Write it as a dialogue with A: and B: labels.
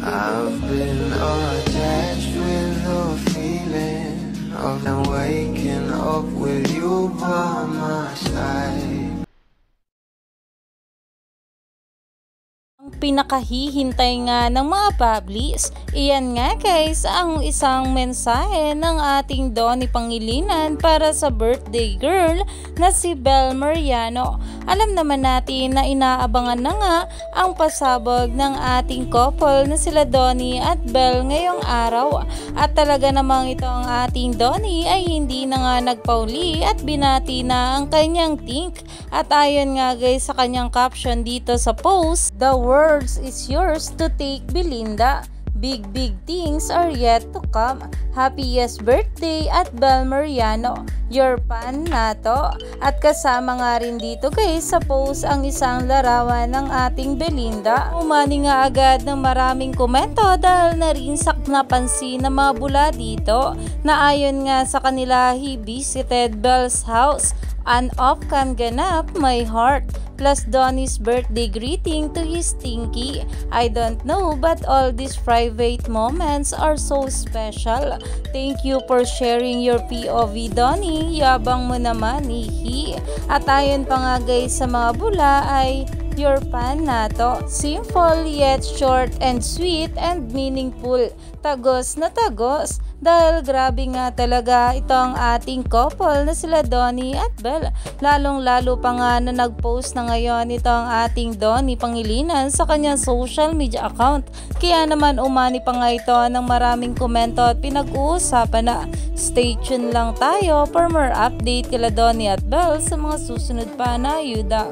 A: I've been attached with the feeling of them waking up with you by my side.
B: Ang pinakahihintay nga ng mga publis, iyan nga guys ang isang mensahe ng ating Donnie Pangilinan para sa birthday girl na si Bel Mariano. Alam naman natin na inaabangan na nga ang pasabog ng ating couple na sila Donnie at Bel ngayong araw. At talaga namang ito ang ating Donnie ay hindi na nga nagpauli at binati na ang kanyang think. At ayon nga guys sa kanyang caption dito sa post, "The world is yours to take, Belinda. Big things are yet to come. Happiest birthday at Bel Mariano. Your fan nato." At kasama nga rin dito guys sa post ang isang larawan ng ating Belinda. Umani nga agad ng maraming komento dahil na rin sa napansin na mga bula dito na ayon nga sa kanila he visited Bel's house. An off-cam ganap my heart. Plus Donnie's birthday greeting to his Tinky. I don't know but all these private moments are so special. Thank you for sharing your POV Donnie. Yabang mo naman ihi. At ayon pa nga guys sa mga bula ay your fan nato. Simple yet short and sweet and meaningful. Tagos na tagos. Dahil grabe nga talaga itong ating couple na sila Donnie at Bel. Lalong lalo pa nga na nag-post na ngayon itong ating Donnie Pangilinan sa kanyang social media account. Kaya naman umani pa nga ito ng maraming komento at pinag-uusapan na. Stay tuned lang tayo for more update kila Donnie at Bel sa mga susunod pa na ayuda.